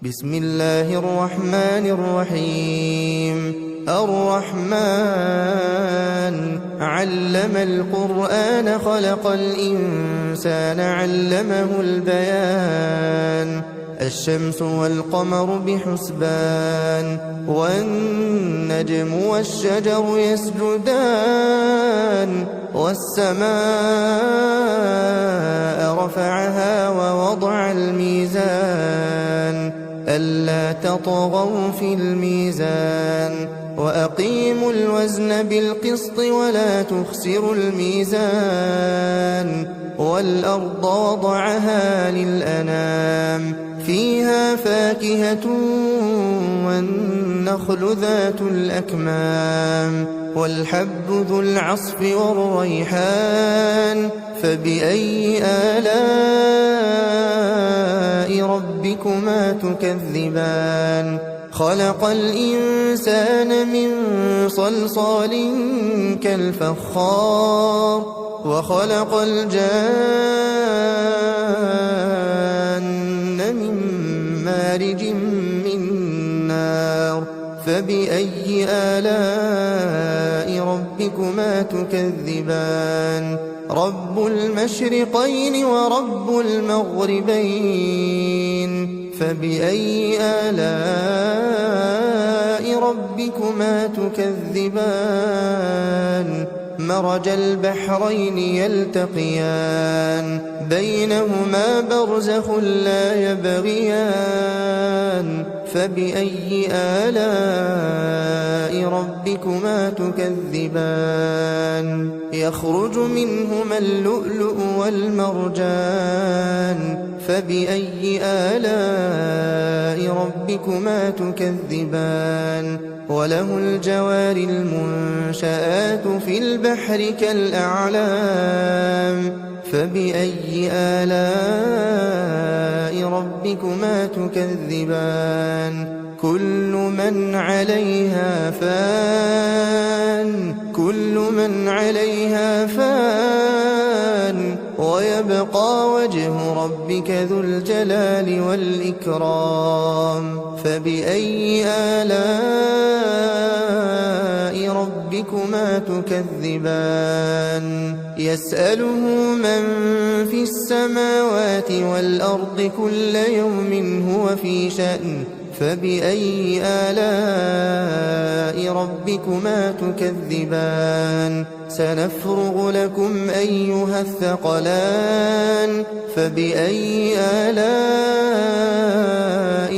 بسم الله الرحمن الرحيم. الرحمن علم القرآن خلق الإنسان علمه البيان. الشمس والقمر بحسبان والنجم والشجر يسجدان والسماء رفعها ووضع الميزان ألا تطغوا في الميزان وأقيموا الوزن بالقسط ولا تخسروا الميزان والأرض وضعها للأنام فيها فاكهة والنخل ذات الأكمام والحب ذو العصف والريحان فبأي آلاء ربكما تكذبان خلق الإنسان من صلصال كالفخار وخلق الجان من مارج من نار فبأي آلاء ربكما تكذبان رب المشرقين ورب المغربين فبأي آلاء ربكما تكذبان مرج البحرين يلتقيان بينهما برزخ لا يبغيان فبأي آلاء ربكما تكذبان يخرج منهما اللؤلؤ والمرجان فبأي آلاء ربكما تكذبان وله الجوار المنشآت في البحر كالأعلام فبأي آلاء ربكما تكذبان كل من عليها فان ويبقى وجه ربك ذو الجلال والإكرام فبأي آلاء ربكما تكذبان يسأله من في السماوات والأرض كل يوم هو في شأن فبأي آلاء ربكما تكذبان سنفرغ لكم أيها الثقلان فبأي آلاء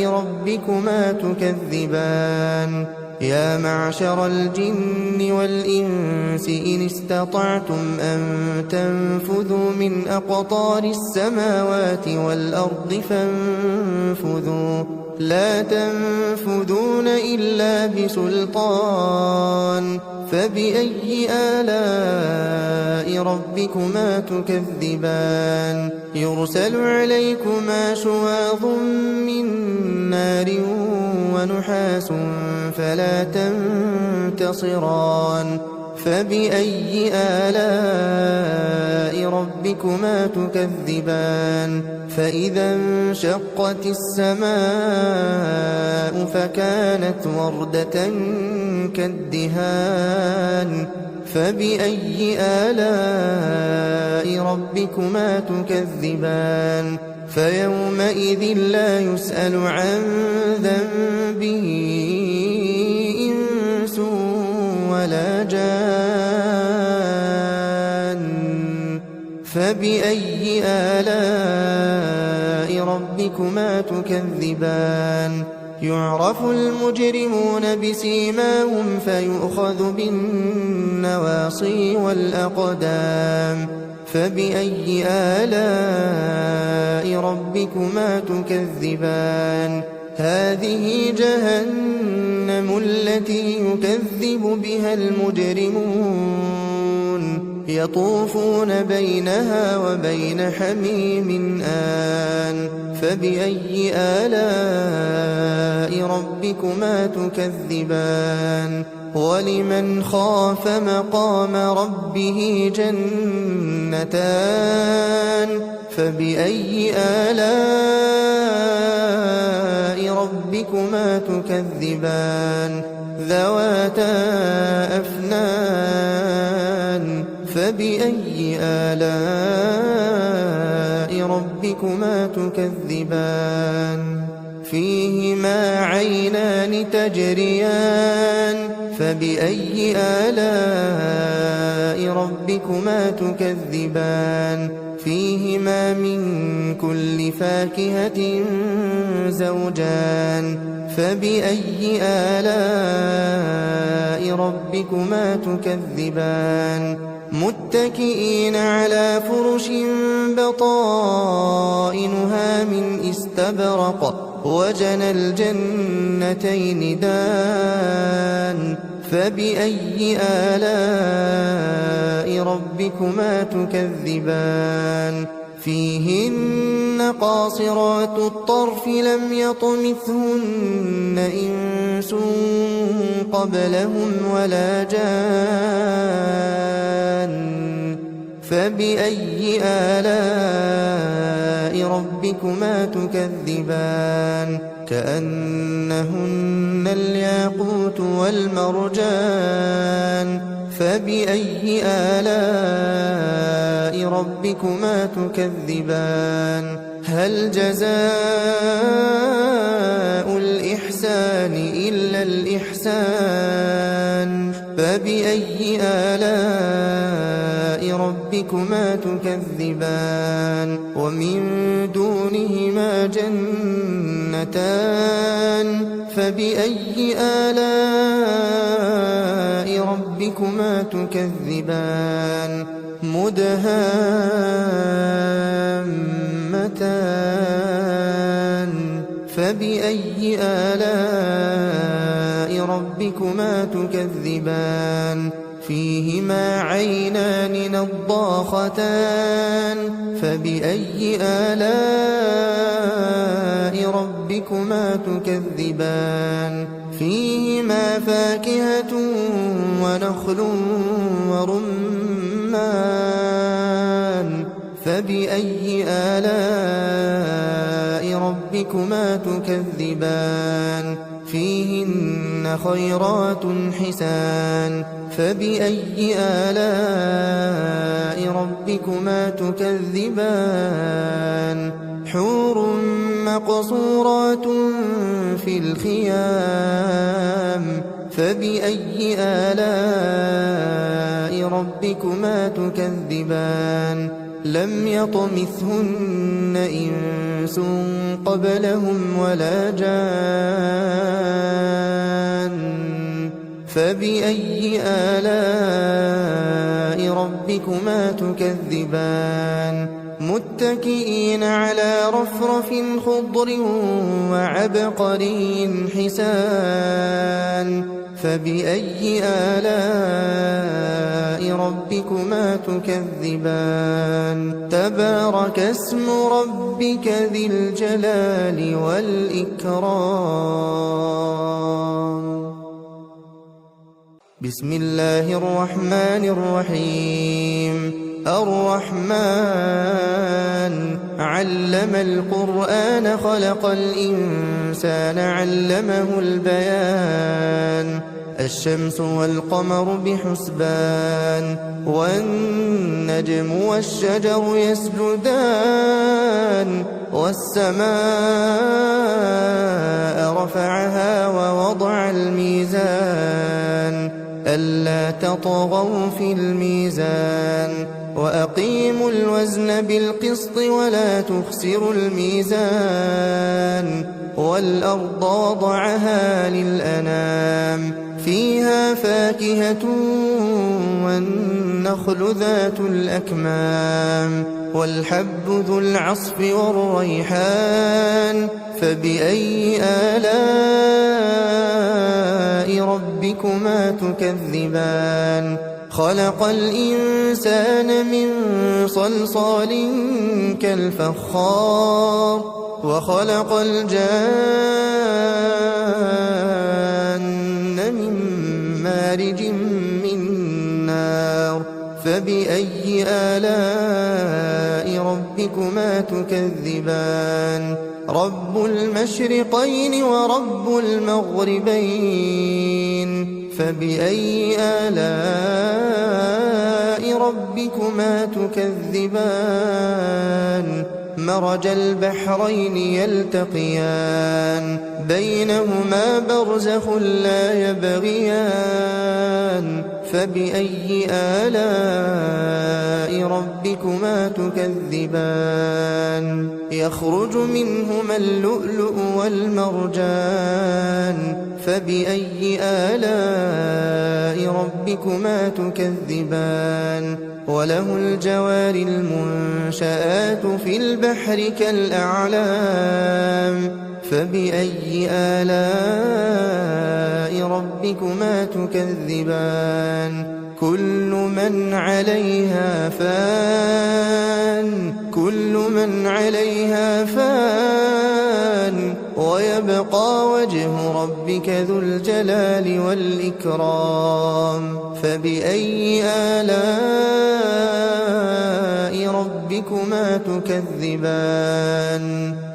ربكما تكذبان يا معشر الجن والإنس إن استطعتم أن تنفذوا من أقطار السماوات والأرض فانفذوا لا تنفذون إلا بسلطان فبأي آلاء ربكما تكذبان يرسل عليكما شواظ من نار ونحاس فلا تنتصران فبأي آلاء ربكما تكذبان فإذا انشقت السماء فكانت وردة كالدهان فبأي آلاء ربكما تكذبان فيومئذ لا يسأل عن ذنبه إنس ولا جان فبأي آلاء ربكما تكذبان يعرف المجرمون بسيماهم فيؤخذ بالنواصي والأقدام فبأي آلاء ربكما تكذبان هذه جهنم التي يكذب بها المجرمون يطوفون بينها وبين حميم آن فبأي آلاء ربكما تكذبان ولمن خاف مقام ربه جنتان فبأي آلاء ربكما تكذبان ذواتا أفنان فبأي آلاء ربكما تكذبان فيهما عينان تجريان فبأي آلاء ربكما تكذبان فيهما من كل فاكهة زوجان فبأي آلاء ربكما تكذبان متكئين على فرش بطائنها من استبرق وجنى الجنتين دان فبأي آلاء ربكما تكذبان فيهن قاصرات الطرف لم يطمثهن إنس قبلهم ولا جان فبأي آلاء ربكما تكذبان كأنهن الياقوت والمرجان فبأي آلاء ربكما تكذبان هل جزاء الإحسان إلا الإحسان فبأي آلاء ربكما تكذبان ومن دونهما جنتان فبأي آلاء ربكما تكذبان مدهامتان فبأي آلاء ربكما تكذبان فيهما عينان نضاختان فبأي آلاء ربكما تكذبان فيهما فاكهة ونخل ورمان فبأي آلاء ربكما تكذبان فيهن خيرات حسان فبأي آلاء ربكما تكذبان حور مقصورات في الخيام فبأي آلاء ربكما تكذبان لم يطمثهن إنس قبلهم ولا جان فبأي آلاء ربكما تكذبان متكئين على رفرف خضر وعبقري حسان فبأي آلاء ربكما تكذبان تبارك اسم ربك ذي الجلال والإكرام بسم الله الرحمن الرحيم الرحمن علم القرآن خلق الإنسان علمه البيان الشمس والقمر بحسبان والنجم والشجر يسجدان والسماء رفعها ووضع الميزان ألا تطغوا في الميزان وأقيموا الوزن بالقسط ولا تخسروا الميزان والأرض وضعها للأنام فيها فاكهة والنخل ذات الأكمام والحب ذو العصف والريحان فبأي آلاء ربكما تكذبان خلق الإنسان من صلصال كالفخار وخلق الجان من مارج من نار فبأي آلاء ربكما تكذبان رب المشرقين ورب المغربين فبأي آلاء ربكما تكذبان مرج البحرين يلتقيان بينهما برزخ لا يبغيان فبأي آلاء ربكما تكذبان يخرج منهما اللؤلؤ والمرجان فبأي آلاء ربكما تكذبان وله الجوار المنشآت في البحر كالأعلام فبأي آلاء ربكما تكذبان كل من عليها فان ويبقى وجه ربك ذو الجلال والإكرام فبأي آلاء ربكما تكذبان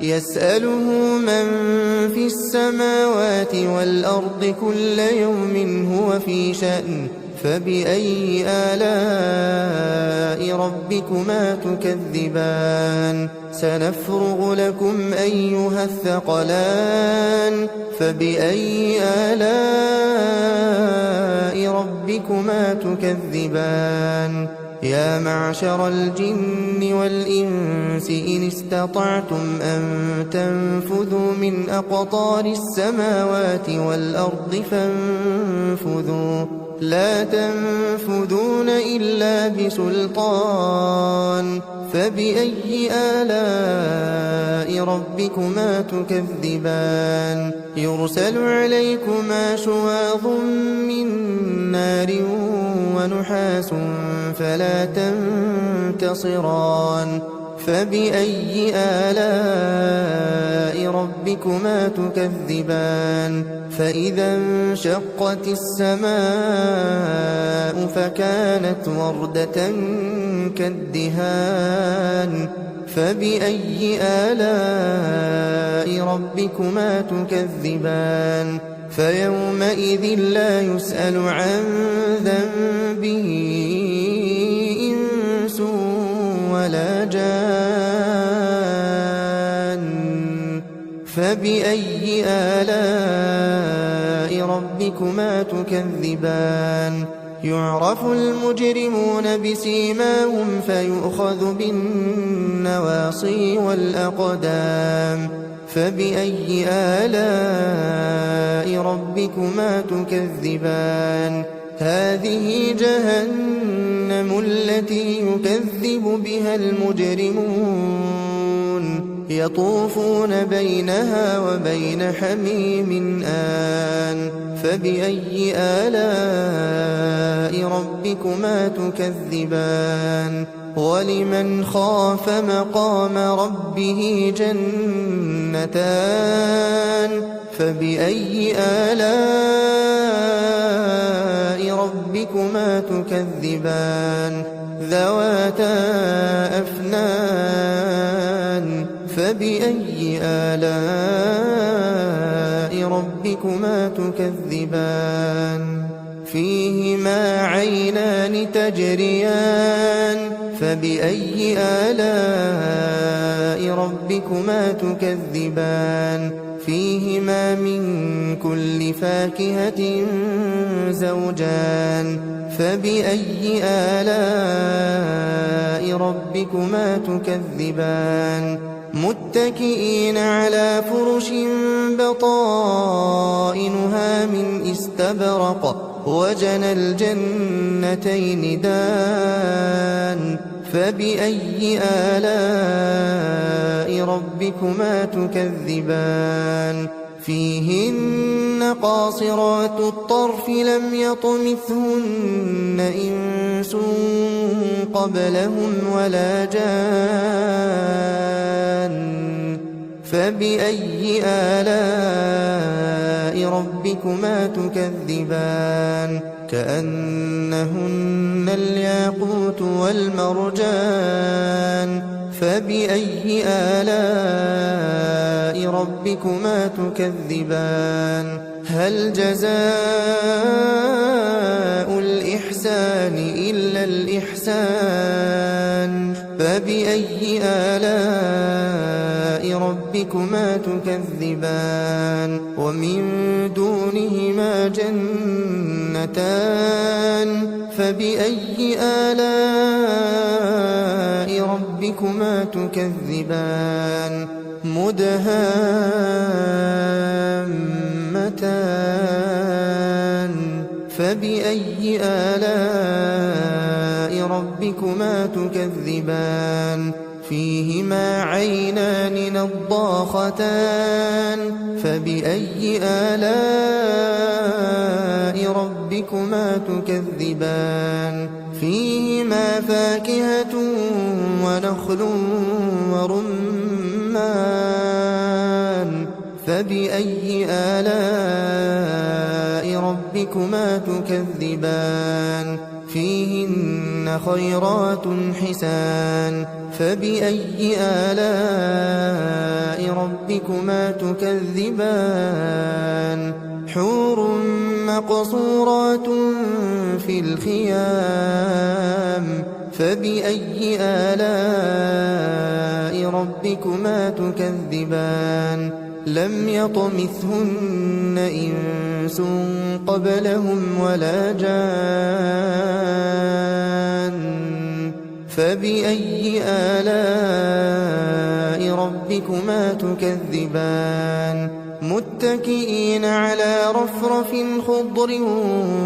يسأله من في السماوات والأرض كل يوم هو في شأن فبأي آلاء ربكما تكذبان سنفرغ لكم أيها الثقلان فبأي آلاء ربكما تكذبان يا معشر الجن والإنس إن استطعتم أن تنفذوا من أقطار السماوات والأرض فانفذوا لا تنفذون إلا بسلطان فبأي آلاء ربكما تكذبان يرسل عليكما شواظ من نار ونحاس فلا تنتصران فبأي آلاء ربكما تكذبان فإذا انشقت السماء فكانت وردة كالدهان فبأي آلاء ربكما تكذبان فيومئذ لا يسأل عن ذنبه إنس ولا جان فبأي آلاء ربكما تكذبان يعرف المجرمون بسيماهم فيؤخذ بالنواصي والأقدام فبأي آلاء ربكما تكذبان هذه جهنم التي يكذب بها المجرمون يطوفون بينها وبين حميم آن فبأي آلاء ربكما تكذبان ولمن خاف مقام ربه جنتان فبأي آلاء ربكما تكذبان ذواتا أفنان فبأي آلاء ربكما تكذبان فيهما عينان تجريان فبأي آلاء ربكما تكذبان فيهما من كل فاكهة زوجان فبأي آلاء ربكما تكذبان متكئين على فرش بطائنها من استبرق وجنى الجنتين دان فبأي آلاء ربكما تكذبان فيهن قاصرات الطرف لم يطمثهن إنس قبلهم ولا جان فبأي آلاء ربكما تكذبان كأنهن الياقوت والمرجان فبأي آلاء ربكما تكذبان هل جزاء الإحسان إلا الإحسان فبأي آلاء ربكما تكذبان ومن دونهما جنتان فبأي آلاء ربكما تكذبان مدهامتان فبأي آلاء ربكما تكذبان فيهما عينان نضاختان فبأي آلاء ربكما تكذبان فيهما فاكهة ونخل ورمان فبأي آلاء ربكما تكذبان فيهن خيرات حسان فبأي آلاء ربكما تكذبان حور مقصورات في الخيام فبأي آلاء ربكما تكذبان لم يطمثهن إنس قبلهم ولا جان فبأي آلاء ربكما تكذبان متكئين على رفرف خضر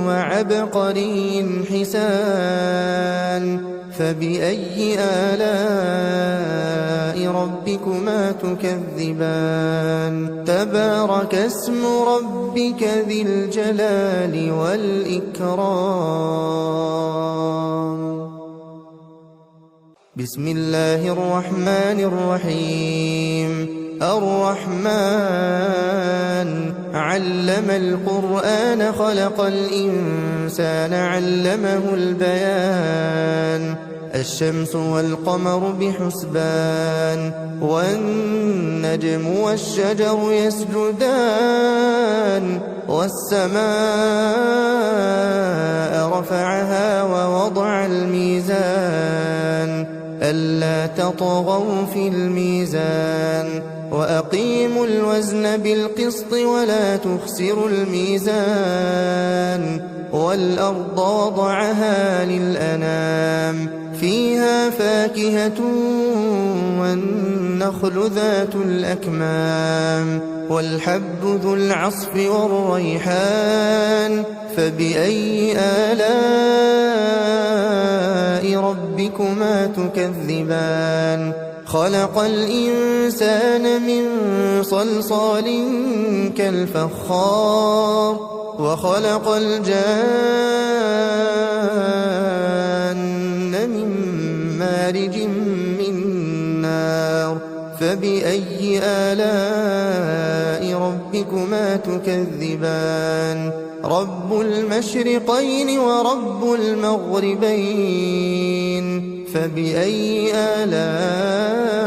وعبقري حسان فبأي آلاء ربكما تكذبان تبارك اسم ربك ذي الجلال والإكرام بسم الله الرحمن الرحيم الرحمن علم القرآن خلق الإنسان علمه البيان الشمس والقمر بحسبان والنجم والشجر يسجدان والسماء رفعها ووضع الميزان ألا تطغوا في الميزان وأقيموا الوزن بالقسط ولا تخسروا الميزان والأرض وضعها للأنام فيها فاكهة والنخل ذات الأكمام والحب ذو العصف والريحان فبأي آلاء ربكما تكذبان خلق الإنسان من صلصال كالفخار وخلق الجان من مارج من نار فبأي آلاء ربكما تكذبان رب المشرقين ورب المغربين فبأي آلاء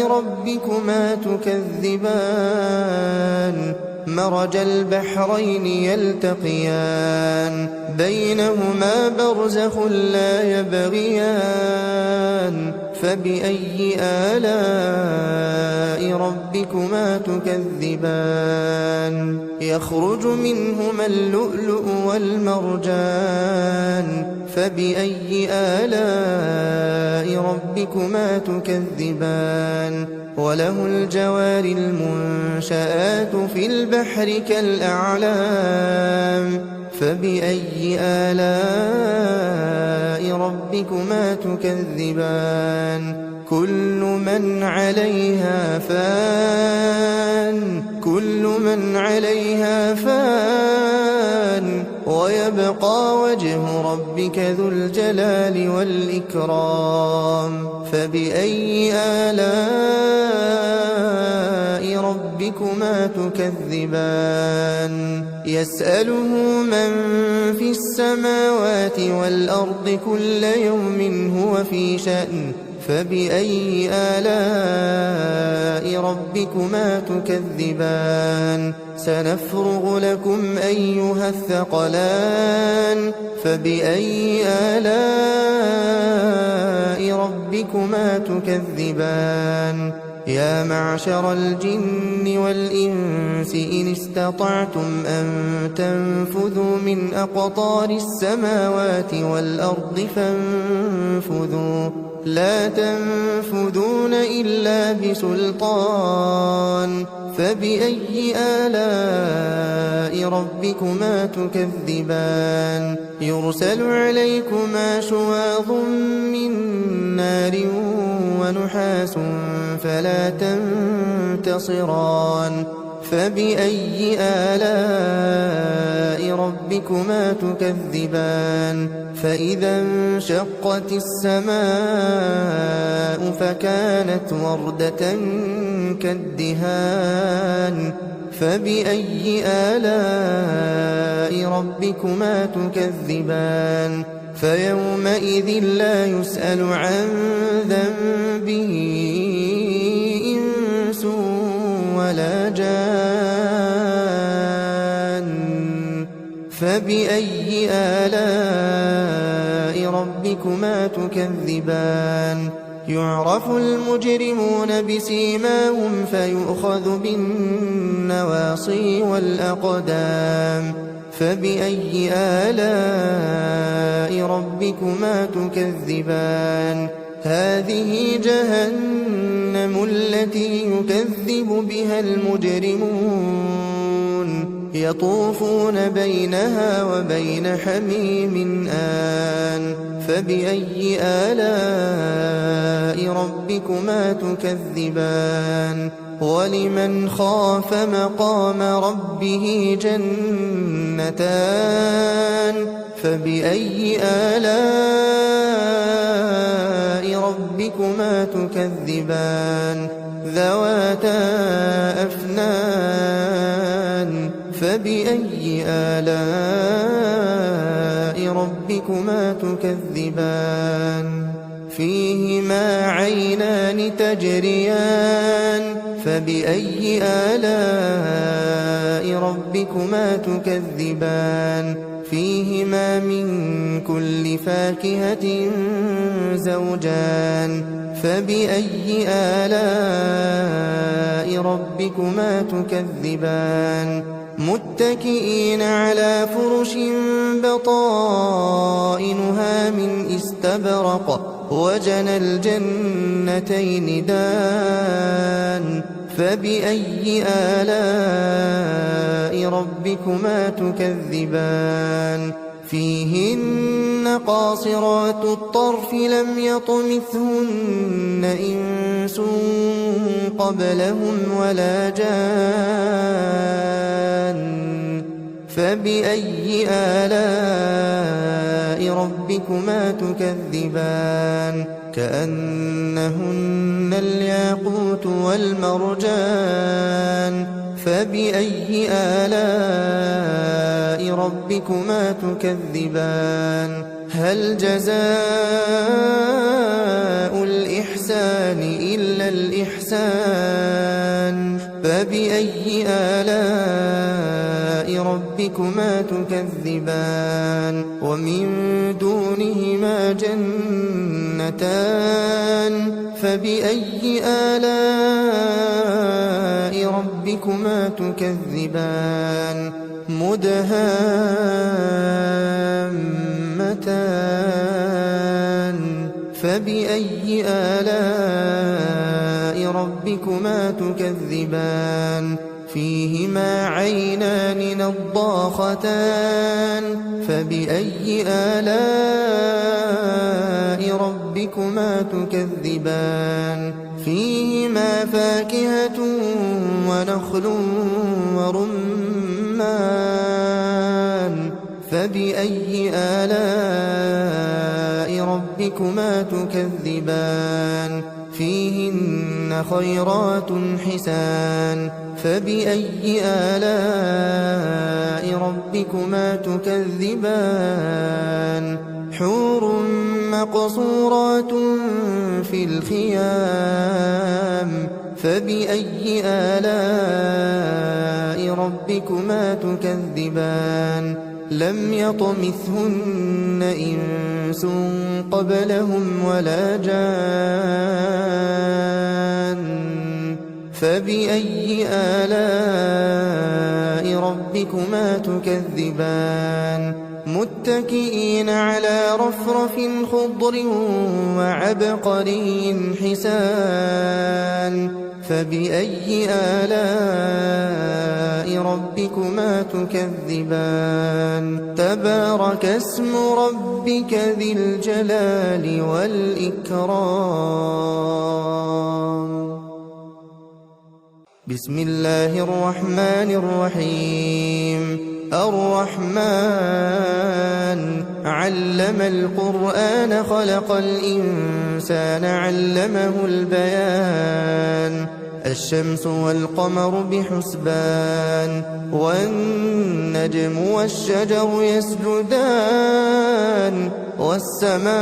ربكما تكذبان مرج البحرين يلتقيان بينهما برزخ لا يبغيان فبأي آلاء ربكما تكذبان يخرج منهما اللؤلؤ والمرجان فبأي آلاء ربكما تكذبان وله الجوار المنشآت في البحر كالأعلام فبأي آلاء ربكما تكذبان كل من عليها فان ويبقى وجه ربك ذو الجلال والإكرام فبأي آلاء ربكما تكذبان يسأله من في السماوات والأرض كل يوم هو في شأن فبأي آلاء ربكما تكذبان سنفرغ لكم أيها الثقلان فبأي آلاء ربكما تكذبان يا معشر الجن والإنس إن استطعتم أن تنفذوا من أقطار السماوات والأرض فانفذوا لا تنفذون إلا بسلطان فبأي آلاء ربكما تكذبان يرسل عليكما شواظ من نار ونحاس فلا تنتصران فبأي آلاء ربكما تكذبان فإذا انشقت السماء فكانت وردة كالدهان فبأي آلاء ربكما تكذبان فيومئذ لا يسأل عن ذنبه إنس ولا جان فبأي آلاء ربكما تكذبان يعرف المجرمون بسيماهم فيؤخذ بالنواصي والأقدام فبأي آلاء ربكما تكذبان هذه جهنم التي يكذب بها المجرمون يطوفون بينها وبين حميم آن فبأي آلاء ربكما تكذبان ولمن خاف مقام ربه جنتان فبأي آلاء ربكما تكذبان ذواتا أفنان فبأي آلاء ربكما تكذبان فيهما عينان تجريان فبأي آلاء ربكما تكذبان فيهما من كل فاكهة زوجان فبأي آلاء ربكما تكذبان متكئين على فرش بطائنها من استبرق وجنى الجنتين دان فبأي آلاء ربكما تكذبان فيهن قاصرات الطرف لم يطمثهن إنس قبلهم ولا جان فبأي آلاء ربكما تكذبان كأنهن الياقوت والمرجان فبأي آلاء ربكما تكذبان هل جزاء الإحسان إلا الإحسان فبأي آلاء ربكما تكذبان ومن دونهما جنتان فبأي آلاء ربكما تكذبان مدهامتان فبأي آلاء ربكما تكذبان فيهما عينان نضاختان فبأي آلاء ربكما تكذبان فيهما فاكهة ونخل ورمان فبأي آلاء ربكما تكذبان فيهن خيرات حسان فبأي آلاء ربكما تكذبان حور مقصورات في الخيام فبأي آلاء ربكما تكذبان لم يطمثهن إنس قبلهم ولا جان فبأي آلاء ربكما تكذبان متكئين على رفرف خضر وعبقري حسان فبأي آلاء ربكما تكذبان تبارك اسم ربك ذي الجلال والإكرام بسم الله الرحمن الرحيم الرحمن علم القرآن خلق الإنسان علمه البيان الشمس والقمر بحسبان والنجم والشجر يسجدان والسماء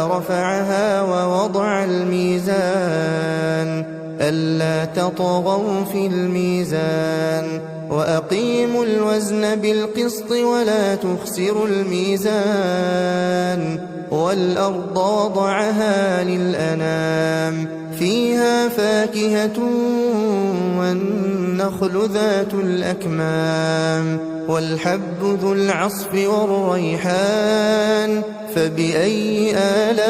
رفعها ووضع الميزان ألا تطغوا في الميزان وأقيموا الوزن بالقسط ولا تخسروا الميزان والأرض وضعها للأنام فيها فاكهة والنخل ذات الأكمام والحب ذو العصف والريحان فبأي آلاء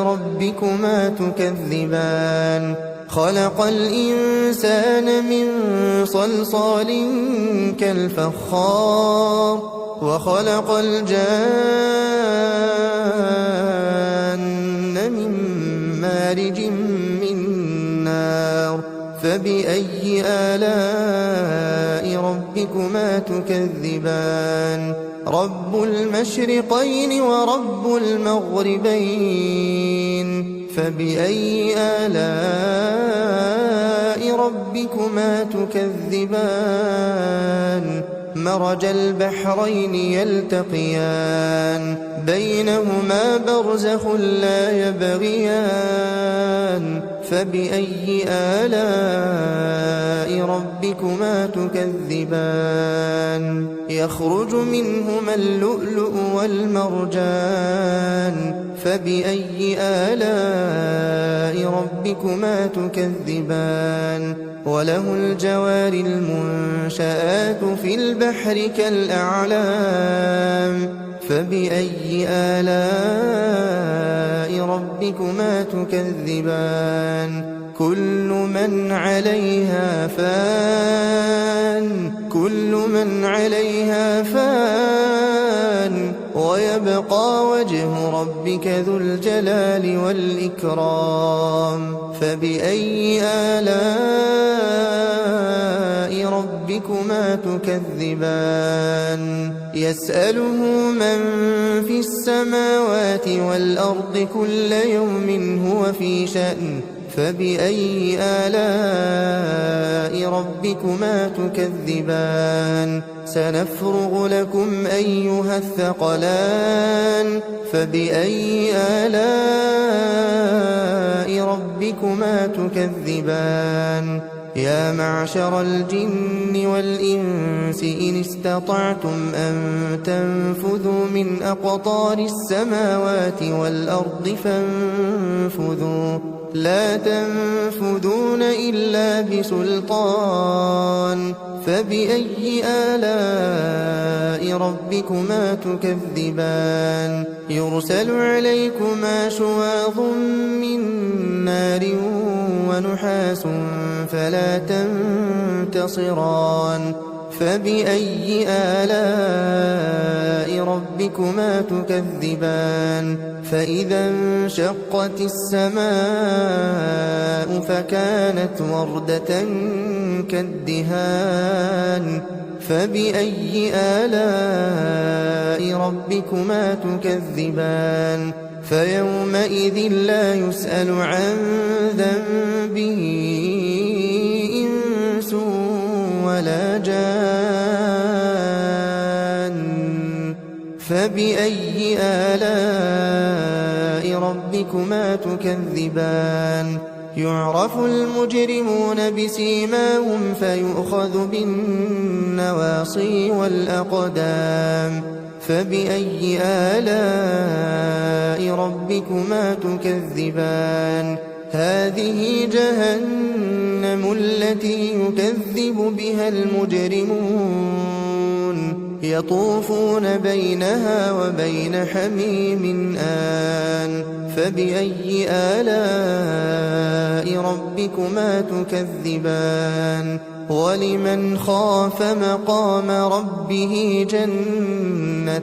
ربكما تكذبان خلق الإنسان من صلصال كالفخار وخلق الجان من مارج من نار فبأي آلاء ربكما تكذبان رب المشرقين ورب المغربين فبأي آلاء ربكما تكذبان مرج البحرين يلتقيان بينهما برزخ لا يبغيان فبأي آلاء ربكما تكذبان يخرج منهما اللؤلؤ والمرجان فبأي آلاء ربكما تكذبان وله الجوار المنشآت في البحر كالأعلام فبأي آلاء ربكما تكذبان كل من عليها فان ويبقى وجه ربك ذو الجلال والإكرام فبأي آلاء ربكما تكذبان يسأله من في السماوات والأرض كل يوم هو في شأن فبأي آلاء ربكما تكذبان سنفرغ لكم أيها الثقلان فبأي آلاء ربكما تكذبان يا معشر الجن والإنس إن استطعتم أن تنفذوا من أقطار السماوات والأرض فانفذوا لا تنفذون إلا بسلطان فبأي آلاء ربكما تكذبان يرسل عليكما شواظ من نار ونحاس فلا تنتصران فبأي آلاء ربكما تكذبان فإذا انشقت السماء فكانت وردة كالدهان فبأي آلاء ربكما تكذبان فيومئذ لا يسأل عن ذنبه إنس ولا جان فبأي آلاء ربكما تكذبان يعرف المجرمون بسيماهم فيؤخذ بالنواصي والأقدام فبأي آلاء ربكما تكذبان هذه جهنم التي يكذب بها المجرمون يطوفون بينها وبين حميم آن فبأي آلاء ربكما تكذبان ولمن خاف مقام ربه جنتان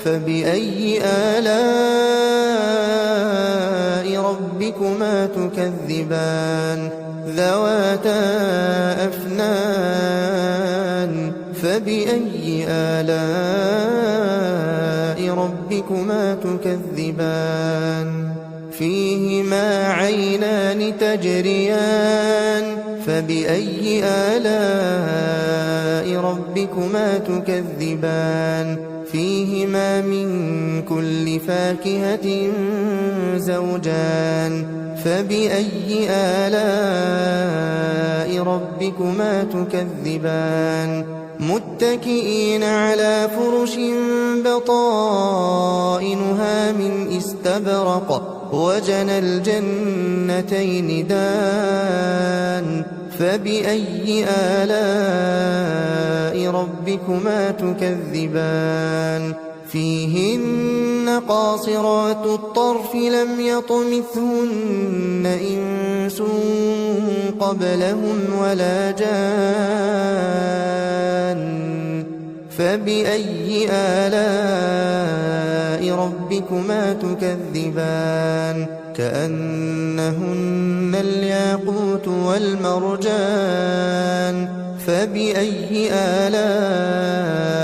فبأي آلاء ربكما تكذبان ذواتا أفنان فبأي آلاء ربكما تكذبان فيهما عينان تجريان فبأي آلاء ربكما تكذبان فيهما من كل فاكهة زوجان فبأي آلاء ربكما تكذبان متكئين على فرش بطائنها من استبرق وجنى الجنتين دان فبأي آلاء ربكما تكذبان فيهن قاصرات الطرف لم يطمثهن إنس قبلهم ولا جان فبأي آلاء ربكما تكذبان كأنهن الياقوت والمرجان فبأي آلاء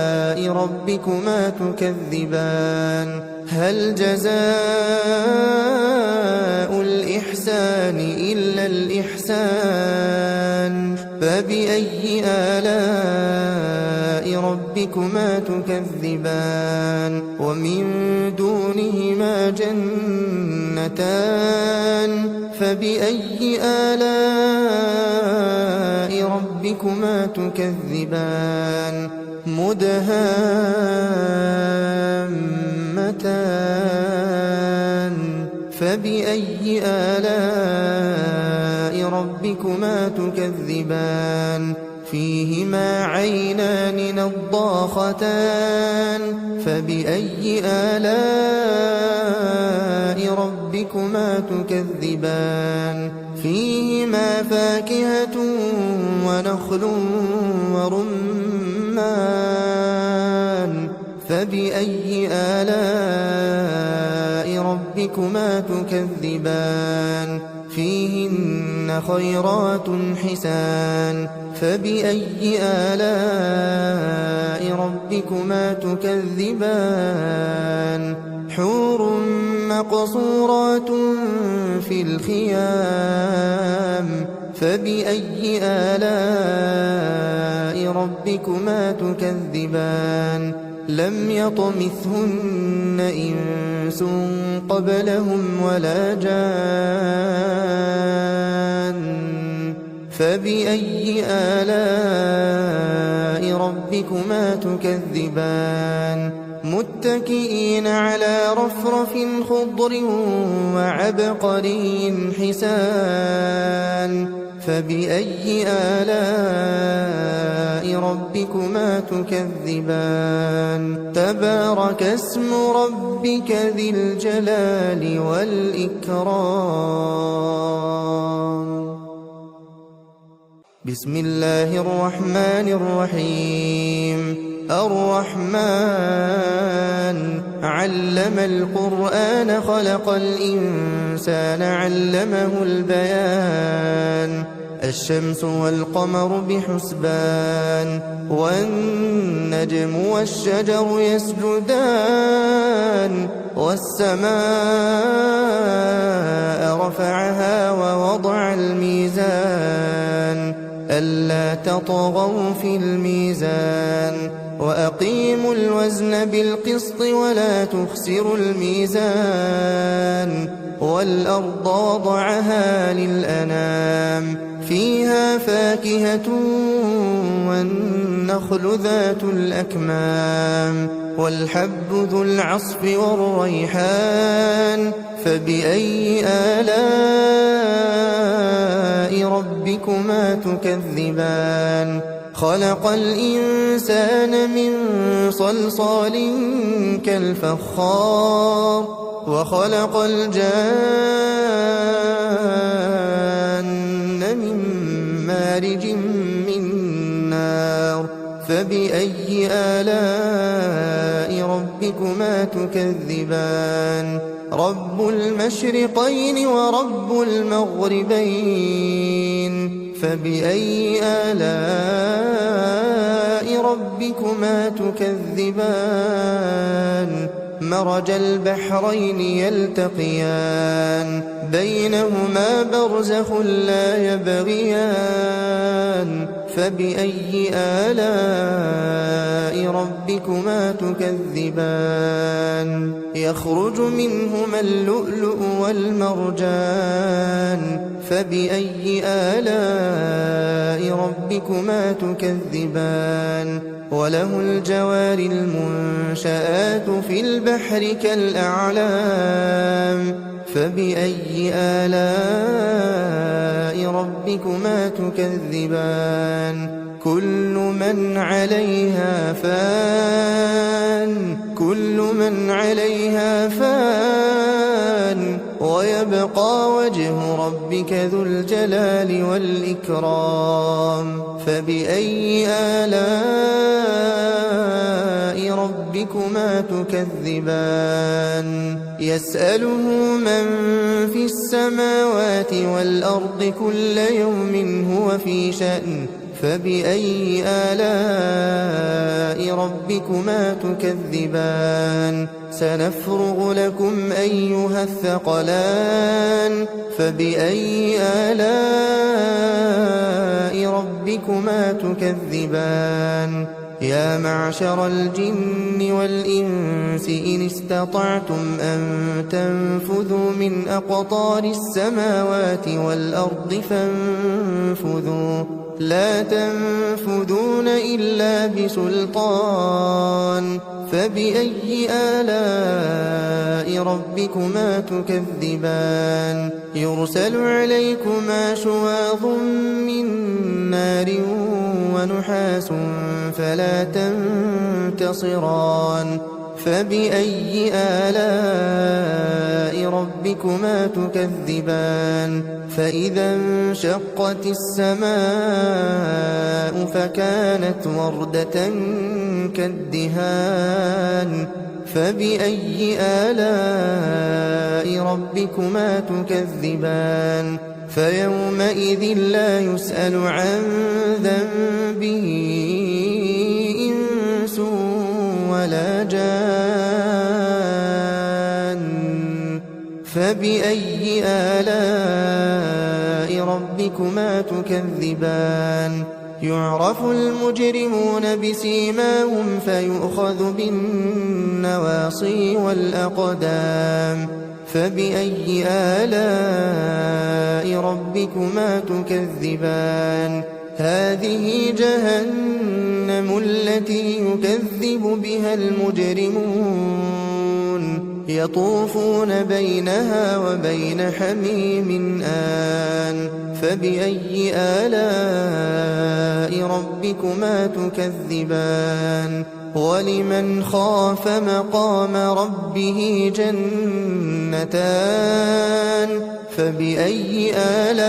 ربكما تكذبان هل جزاء الإحسان إلا الإحسان فبأي آلاء ربكما تكذبان ومن دونهما جنتان فبأي آلاء ربكما تكذبان مدهامتان فبأي آلاء ربكما تكذبان فيهما عينان نضاختان فبأي آلاء ربكما تكذبان فيهما فاكهة ونخل ورمان فبأي آلاء ربكما تكذبان فيهن خيرات حسان فبأي آلاء ربكما تكذبان حور مقصورات في الخيام فبأي آلاء ربكما تكذبان لم يطمثهن إنس قبلهم ولا جان فبأي آلاء ربكما تكذبان متكئين على رفرف خضر وعبقري حسان فبأي آلاء ربكما تكذبان تبارك اسم ربك ذي الجلال والإكرام بسم الله الرحمن الرحيم الرحمن علم القرآن خلق الإنسان علمه البيان الشمس والقمر بحسبان والنجم والشجر يسجدان والسماء رفعها ووضع الميزان ألا تطغوا في الميزان وأقيموا الوزن بالقسط ولا تخسروا الميزان والأرض وضعها للأنام فيها فاكهة والنخل ذات الأكمام والحب ذو العصف والريحان فبأي آلاء ربكما تكذبان خلق الإنسان من صلصال كالفخار وخلق الجان من مارج من نار فبأي آلاء ربكما تكذبان رب المشرقين ورب المغربين فبأي آلاء ربكما تكذبان مرج البحرين يلتقيان بينهما برزخ لا يبغيان فبأي آلاء ربكما تكذبان يخرج منهما اللؤلؤ والمرجان فبأي آلاء ربكما تكذبان وله الجوار المنشآت في البحر كالأعلام فبأي آلاء ربكما تكذبان كل من عليها فان ويبقى وجه ربك ذو الجلال والإكرام فبأي آلاء ربكما تكذبان يسأله من في السماوات والأرض كل يوم هو في شأن فبأي آلاء ربكما تكذبان سنفرغ لكم أيها الثقلان فبأي آلاء ربكما تكذبان يا معشر الجن والإنس إن استطعتم أن تنفذوا من أقطار السماوات والأرض فانفذوا لا تنفذون إلا بسلطان فبأي آلاء ربكما تكذبان يرسل عليكما شواظ من نار ونحاس فلا تنتصران فبأي آلاء ربكما تكذبان فإذا انشقت السماء فكانت وردة كالدهان فبأي آلاء ربكما تكذبان فيومئذ لا يسأل عن ذنبه إنس ولا جان فبأي آلاء ربكما تكذبان يعرف المجرمون بسيماهم فيؤخذ بالنواصي والأقدام فبأي آلاء ربكما تكذبان هذه جهنم التي يكذب بها المجرمون يطوفون بينها وبين حميم آن فبأي آلاء ربكما تكذبان ولمن خاف مقام ربه جنتان فبأي آلاء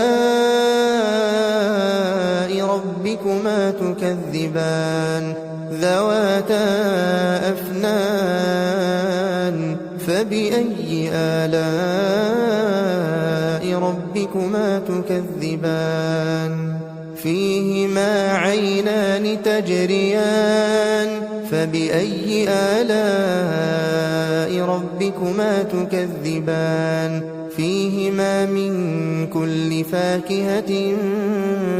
ربكما تكذبان ذواتا أفنان فبأي آلاء ربكما تكذبان فيهما عينان تجريان فبأي آلاء ربكما تكذبان فيهما من كل فاكهة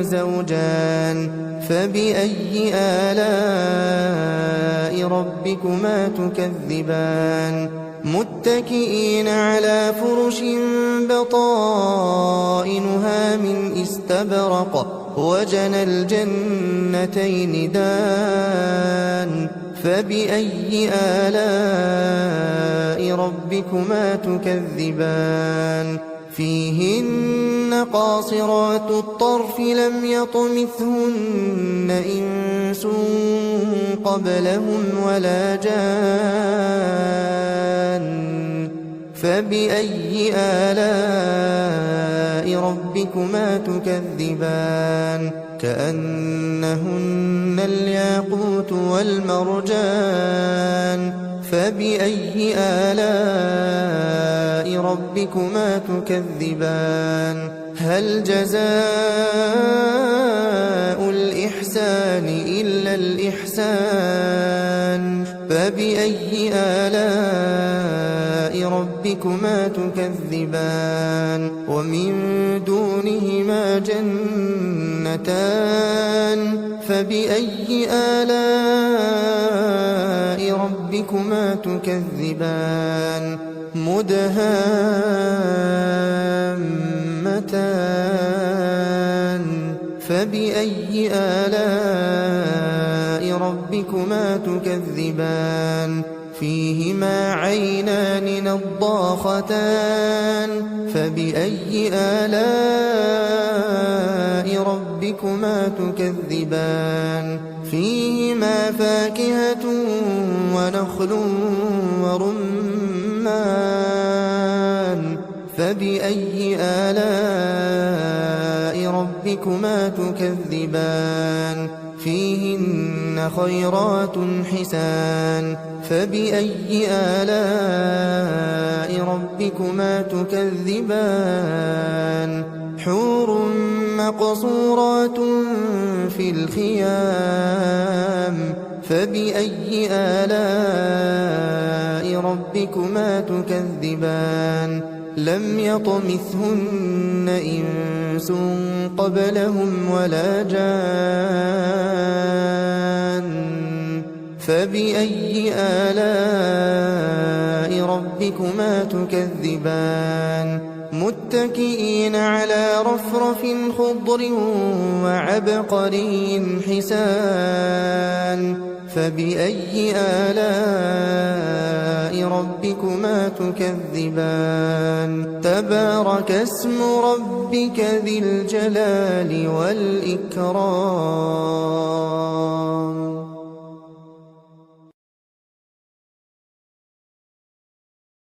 زوجان فبأي آلاء ربكما تكذبان متكئين على فرش بطائنها من استبرق وجنى الجنتين دان فبأي آلاء ربكما تكذبان فيهن قاصرات الطرف لم يطمثهن إنس قبلهم ولا جان فبأي آلاء ربكما تكذبان كأنهن الياقوت والمرجان فبأي آلاء ربكما تكذبان هل جزاء الإحسان إلا الإحسان فبأي آلاء ربكما تكذبان ومن دونهما جنتان فبأي آلاء ربكما تكذبان مدهامتان فبأي آلاء ربكما تكذبان فيهما عينان نضاختان فبأي آلاء ربكما تكذبان فيهما فاكهة ونخل ورمان فبأي آلاء ربكما تكذبان فيهن خيرات حسان فبأي آلاء ربكما تكذبان حور مقصورات في الخيام فبأي آلاء ربكما تكذبان لم يطمثهن إنس قبلهم ولا جان فبأي آلاء ربكما تكذبان متكئين على رفرف خضر وعبقري حسان فبأي آلاء ربكما تكذبان تبارك اسم ربك ذي الجلال والإكرام